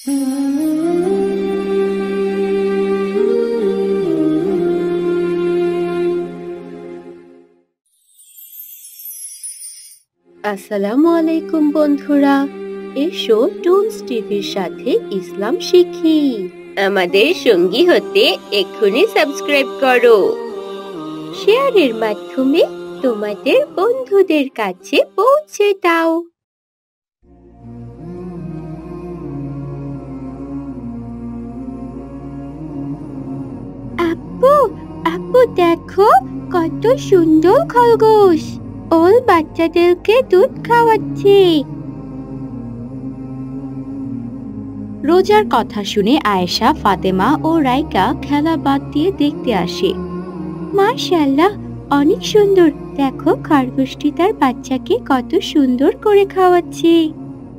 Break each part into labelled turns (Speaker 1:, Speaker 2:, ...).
Speaker 1: আসসালামু আলাইকুম বন্ধুরা, এসো টুনস টিভির সাথে ইসলাম শিখি। আমাদের সঙ্গী হতে এক্ষুনি সাবস্ক্রাইব করো। শেয়ারের মাধ্যমে তোমাদের বন্ধুদের কাছে পৌঁছে দাও। আপু, আপু দেখো কত সুন্দর খরগোশ, ওর বাচ্চাদেরকে দুধ খাওয়াচ্ছে। রোজার কথা শুনে আয়েশা, ফাতেমা ও রাইকা খেলা বাদ দিয়ে দেখতে আসে। মাশাআল্লাহ, অনেক সুন্দর, দেখো খরগোশটি তার বাচ্চাকে কত সুন্দর করে খাওয়াচ্ছে।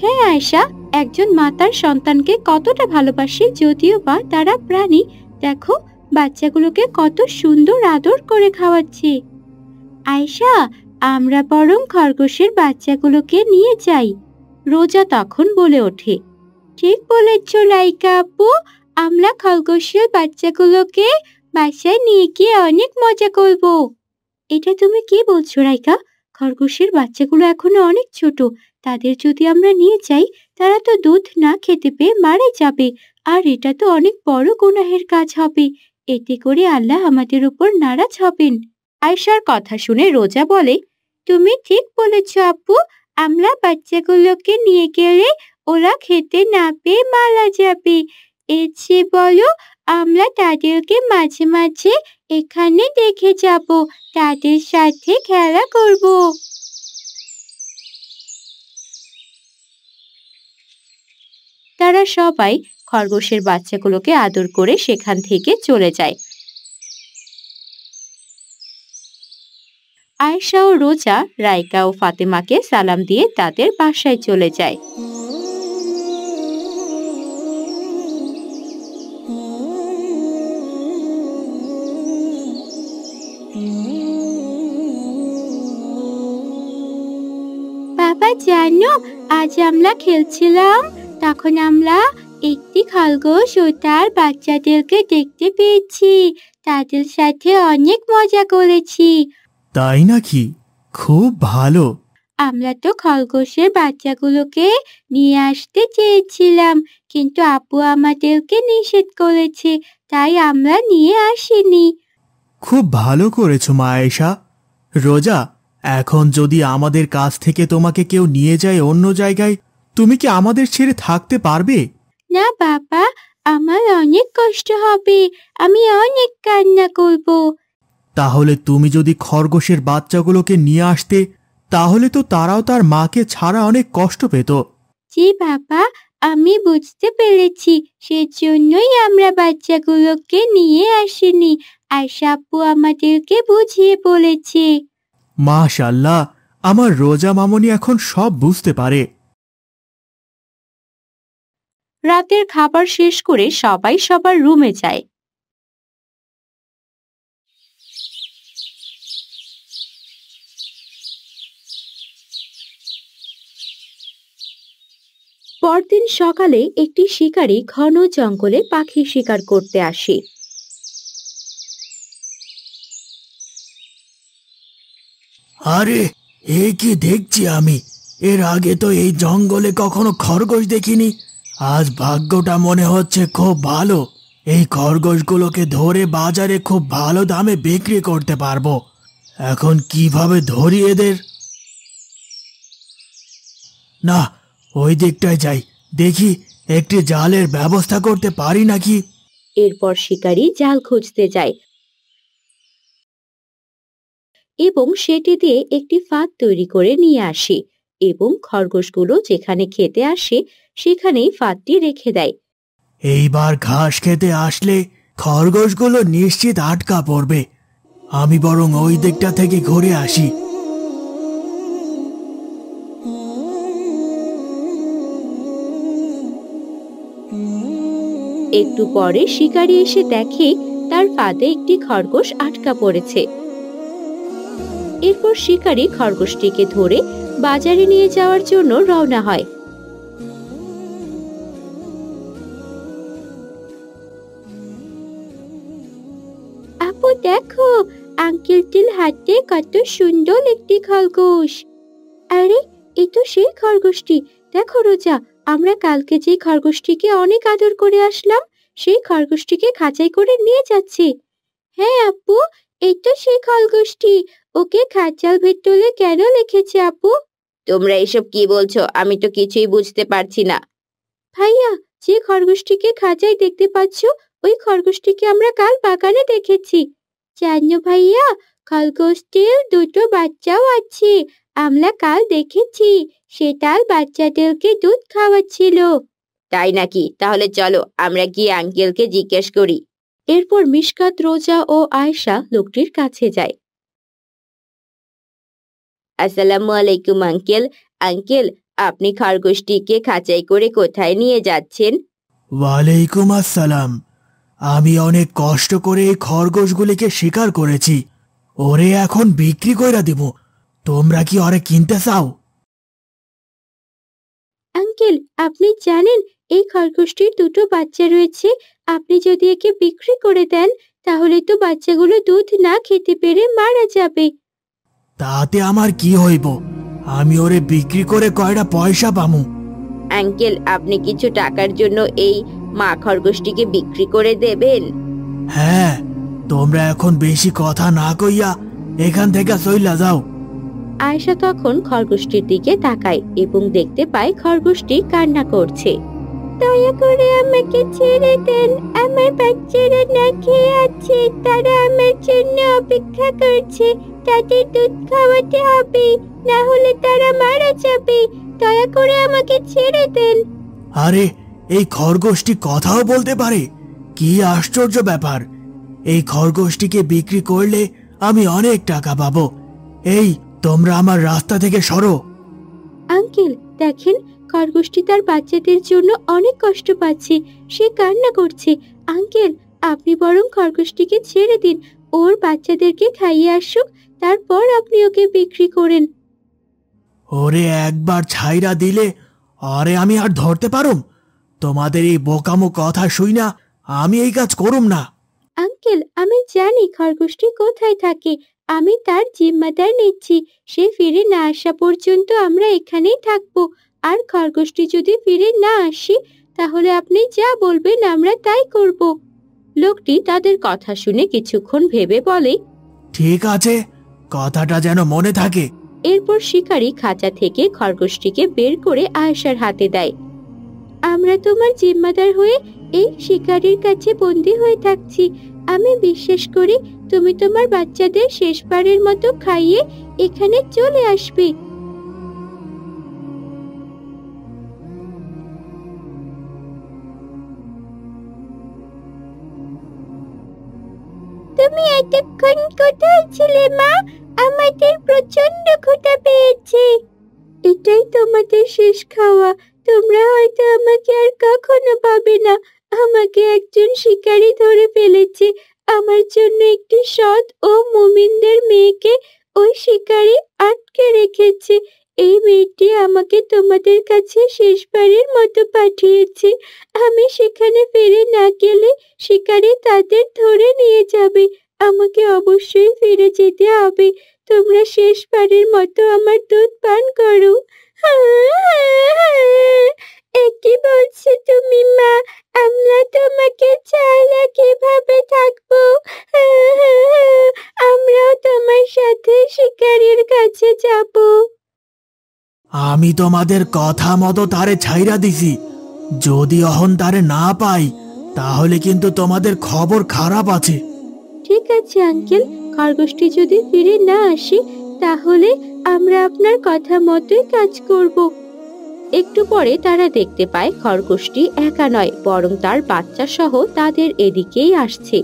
Speaker 1: হ্যাঁ আয়েশা, একজন মা তার সন্তানকে কতটা ভালোবাসে, যদিও বা তারা প্রাণী। দেখো বাচ্চাগুলোকে কত সুন্দর আদর করে খাওয়াচ্ছে। আয়েশা, আমরা বরং খরগোশের বাচ্চাগুলোকে নিয়ে যাই। রোজা তখন বলে ওঠে, ঠিক বলেছ রাইকা আপু, আমরা খরগোশের বাচ্চাগুলোকে বাসায় নিয়ে গিয়ে অনেক মজা করব। এটা তুমি কি বলছো রাইকা? খরগোশের বাচ্চাগুলো এখনো অনেক ছোট, তাদের যদি আমরা নিয়ে যাই তারা তো দুধ না খেতে পেয়ে মারা যাবে, আর এটা তো অনেক বড় গুনাহের কাজ হবে। এতে করে আল্লাহ আমাদের উপর নারাজ হবেন। আয়েশার কথা শুনে রোজা বলে, তুমি ঠিক বলেছ আপু, আমরা বাচ্চাগুলোকে নিয়ে গেলে ওরা খেতে না পেয়ে মারা যাবে। এর চেয়ে বলো আমরা তাদেরকে মাঝে মাঝে এখানে দেখে যাব, তাদের সাথে খেলা করব। তারা সবাই খরগোশের বাচ্চাগুলোকে আদর করে সেখান থেকে চলে যায়। আয়েশা ও রোজা রাইকা ও ফাতেমাকে সালাম দিয়ে তাদের বাসায় চলে যায়। বাবা জানো, আজ আমরা খেলছিলাম, তখন আমরা একটি খরগোশ ও তার বাচ্চাদেরকে দেখতে পেয়েছি। তাদের সাথে অনেক মজা করেছি।
Speaker 2: তাই নাকি? খুব ভালো।
Speaker 1: আমরা তো খরগোশের বাচ্চাগুলোকে নিয়ে আসতে চেয়েছিলাম, কিন্তু আপু আমাদেরকে নিষেধ করেছে, তাই আমরা নিয়ে আসিনি।
Speaker 2: খুব ভালো করেছো মা আয়েশা। রোজা, এখন যদি আমাদের কাছ থেকে তোমাকে কেউ নিয়ে যায় অন্য জায়গায়, তুমি কি আমাদের ছেড়ে থাকতে পারবে?
Speaker 1: না বাবা, আমার অনেক কষ্ট হবে, আমি অনেক কান্না করব।
Speaker 2: তাহলে তুমি যদি খরগোশের বাচ্চাগুলোকে নিয়ে আসতে, তাহলে তো তারাও তার মাকে ছাড়া অনেক কষ্ট পেত।
Speaker 1: জি বাবা, আমি বুঝতে পেরেছি, সেজন্যই আমরা বাচ্চাগুলোকে নিয়ে আসিনি। আয়েশা আপু আমাদেরকে বুঝিয়ে বলেছে।
Speaker 2: মাশাআল্লাহ, আমার রোজা মামনি এখন সব বুঝতে পারে।
Speaker 1: রাতের খাবার শেষ করে সবাই সবার রুমে যায়। পরদিন সকালে একটি শিকারী ঘন জঙ্গলে পাখি শিকার করতে আসে।
Speaker 2: আরে, এ কি দেখছি আমি? এর আগে তো এই জঙ্গলে কখনো খরগোশ দেখিনি। আজ ভাগ্যটা মনে হচ্ছে খুব ভালো, এই খরগোশগুলোকে ধরে বাজারে খুব ভালো দামে বিক্রি করতে পারবো। এখন কিভাবে ধরি এদের? না, ওই দিকটায় যাই, দেখি একটি জালের ব্যবস্থা করতে পারি নাকি।
Speaker 1: এরপর শিকারী জাল খুঁজতে যায় এবং সেটি দিয়ে একটি ফাঁদ তৈরি করে নিয়ে আসে এবং খরগোশগুলো যেখানে খেতে আসে সেখানেই ফাঁদটি রেখে দেয়।
Speaker 2: এইবার ঘাস খেতে আসলে খরগোশগুলো নিশ্চিত আটকা পড়বে। আমি বরং ওই দিকটা থেকে ঘুরে আসি।
Speaker 1: একটু পরে শিকারী এসে দেখে তার ফাঁদে একটি খরগোশ আটকা পড়েছে। এরপর শিকারী খরগোশটিকে ধরে বাজারে নিয়ে যাওয়ার জন্য রওনা হয়। আপু দেখো, আঙ্কেলটির হাতে কত সুন্দর একটি খরগোশ। আরে, এ তো সেই খরগোশটি। দেখো রোজা, আমরা কালকে যে খরগোশটিকে অনেক আদর করে আসলাম, সেই খরগোশটিকে খাঁচাই করে নিয়ে যাচ্ছি। হ্যাঁ আপু, এই তো সেই খরগোশটি। ওকে খাঁচার ভেতরে কেন রেখেছে আপু? তোমরা এসব কি বলছো? আমি তো কিছুই বুঝতে পারছি না। ভাইয়া, যে খরগোশটিকে খাঁচায় দেখতে পাচ্ছ, ওই খরগোশটিকে আমরা কাল বাগানে দেখেছি। জানো ভাইয়া, খরগোশটির দুটো বাচ্চাও আছে। আমরা কাল দেখেছি সে তার বাচ্চাদেরকে দুধ খাওয়াচ্ছিল। তাই নাকি? তাহলে চলো আমরা গিয়ে আঙ্কেলকে জিজ্ঞেস করি। এরপর মিশকাত, রোজা ও আয়েশা লোকটির কাছে যায়। আসসালামু আলাইকুম আঙ্কেল। আঙ্কেল, আপনি খরগোশটিকে খাঁচাই করে কোথায় নিয়ে যাচ্ছেন?
Speaker 2: ওয়ালাইকুম আসসালাম। আমি অনেক কষ্ট করে এই খরগোশগুলিকে শিকার করেছি। ওরে এখন বিক্রি কইরা দিব। তোমরা কি ওরে কিনতে চাও?
Speaker 1: আঙ্কেল, আপনি জানেন এই খরগোশটির দুটো বাচ্চা রয়েছে। আপনি যদি একে বিক্রি করে দেন, তাহলে তো বাচ্চাগুলো দুধ না খেতে পেরে মারা যাবে।
Speaker 2: তাতে আমার কি হইব? আমি ওরে বিক্রি করে কয়টা পয়সা পামু।
Speaker 1: আঙ্কেল, আপনি কিছু টাকার জন্য এই মা খরগোশটিকে বিক্রি করে দেবেন?
Speaker 2: হ্যাঁ, তোমরা এখন বেশি কথা না কইয়া এখান থেকে চইলা যাও।
Speaker 1: আয়েশা তখন খরগোশটির দিকে তাকায় এবং দেখতে পায় খরগোশটি কান্না করছে। দয়া করে আমাকে ছেড়ে দেন, আমার বাচ্চারা না খেয়ে আছে। তারা আমার জন্য অপেক্ষা করছে। তাদের দুধ খাওয়াতে হবে, না হলে তারা মারা যাবে। দয়া করে আমাকে ছেড়ে দেন।
Speaker 2: আরে, এই খরগোশটি কথাও বলতে পারে? কি আশ্চর্য ব্যাপার! এই খরগোশটিকে বিক্রি করলে আমি অনেক টাকা পাবো। এই, তোমরা আমার রাস্তা থেকে সরো।
Speaker 1: আঙ্কেল দেখেন, খরগোশটি তার বাচ্চাদের জন্য অনেক কষ্ট পাচ্ছে। সে কান্না করছে। আঙ্কেল, আপনি বরং খরগোশটিকে ছেড়ে দিন। ওর বাচ্চাদেরকে খাইয়ে আসুক, তারপর আপনি ওকে বিক্রি করেন।
Speaker 2: ওরে একবার ছাইরা দিলে আরে আমি আর ধরতে পারুম? তোমাদের এই বোকামো কথা শুই না আমি এই কাজ করুম না।
Speaker 1: আঙ্কেল, আমি জানি খরগোশটি কোথায় থাকে। আমি তার জিম্মাদার নিচ্ছি। সে ফিরে না আসা পর্যন্ত আমরা এখানেই থাকবো। আর খরগোশটি যদি ফিরে না আসে, তাহলে আপনি যা বলবেন আমরা তাই করব। লোকটি তাদের কথা শুনে কিছুক্ষণ ভেবে বলে,
Speaker 2: ঠিক আছে, কথাটা যেন মনে থাকে।
Speaker 1: এরপর শিকারী খাঁচা থেকে খরগোশটিকে বের করে আয়েশার হাতে দেয়। আমরা তোমার জিম্মাদার হয়ে এই শিকারীর কাছে বন্দী হয়ে থাকছি। আমি বিশ্বাস করি তুমি তোমার বাচ্চাদের শেষবারের মতো খাইয়ে এখানে চলে আসবে। তুমি এতক্ষণ কোথায় ছিলে মা? আমাদের প্রচন্ড ক্ষুধা পেয়েছে। এটাই তোমাদের শেষ খাওয়া। তোমরা হয়তো আমাকে আর কখনো পাবে না। আমাকে একজন শিকারী ধরে ফেলেছে। আমার জন্য একটি সৎ ও মুমিনদের মেয়েকে ওই শিকারী আটকে রেখেছে। এই মেয়েটি আমাকে তোমাদের কাছে শেষবারের মতো পাঠিয়েছে। আমি সেখানে ফিরে না গেলে শিকারী তাদের ধরে নিয়ে যাবে। আমাকে অবশ্যই ফিরে যেতে হবে। তোমরা শেষবারের মতো আমার দুধ পান করো। কি বলছো তুমি মা? আমরা তোমাকে ছাড়া কিভাবে থাকবো? আমরাও তোমার সাথে শিকারীর কাছে যাব।
Speaker 2: আমি তোমাদের কথা মতো তারে ছাইরা দিছি। যদি অহন তারে না পাই, তাহলে কিন্তু তোমাদের খবর খারাপ আছে।
Speaker 1: ঠিক আছে আঙ্কেল, খরগোশটি যদি ফিরে না আসে, তাহলে আমরা আপনার কথা মতোই কাজ করব। একটু পরে তারা দেখতে পায় খরগোশটি একা নয়, বরং তার বাচ্চা সহ তাদের এদিকেই আসছে।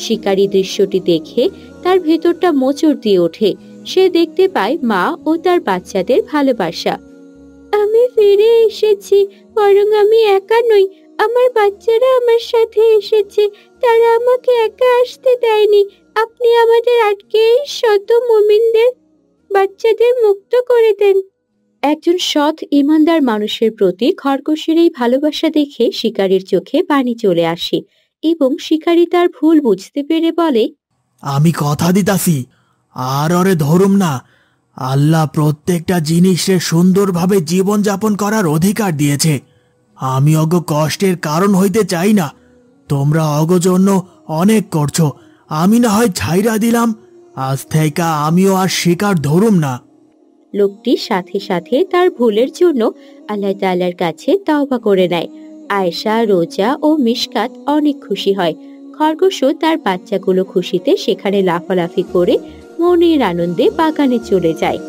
Speaker 1: শিকারী দৃশ্যটি দেখে তার ভেতরটা মোচড় দিয়ে ওঠে। সে দেখতে পায় মা ও তার বাচ্চাদের ভালোবাসা। আমি ফিরে এসেছি, বরং আমি একা নই। আমার বাচ্চারা আমার সাথে এসেছে। তারা আমাকে একা আসতে দেয়নি। আপনি আমাদের আটকে শত মুমিনদের বাচ্চাদের মুক্ত করে দেন। একজন সৎ ইমানদার মানুষের প্রতি খরগোশের এই ভালোবাসা দেখে শিকারীর চোখে পানি চলে আসে এবং শিকারী তার ভুল বুঝতে পেরে বলে,
Speaker 2: আমি কথা দিতাছি, আর ওরে ধরুম না। আল্লাহ প্রত্যেকটা জিনিসে সুন্দরভাবে জীবন যাপন করার অধিকার দিয়েছে। আমি অগ কষ্টের কারণ হইতে চাই না। তোমরা অগ জন্য অনেক করছো, আমি না হয় ছাইরা দিলাম। আজ থেকে আমিও আর শিকার ধরুম না।
Speaker 1: লোকটি সাথে সাথে তার ভুলের জন্য আল্লাহ তাআলার কাছে তওবা করে নেয়। আয়েশা, রোজা ও মিশকাত অনেক খুশি হয়। খরগোশও তার বাচ্চাগুলো খুশিতে সেখানে লাফালাফি করে মনের আনন্দে বাগানে চলে যায়।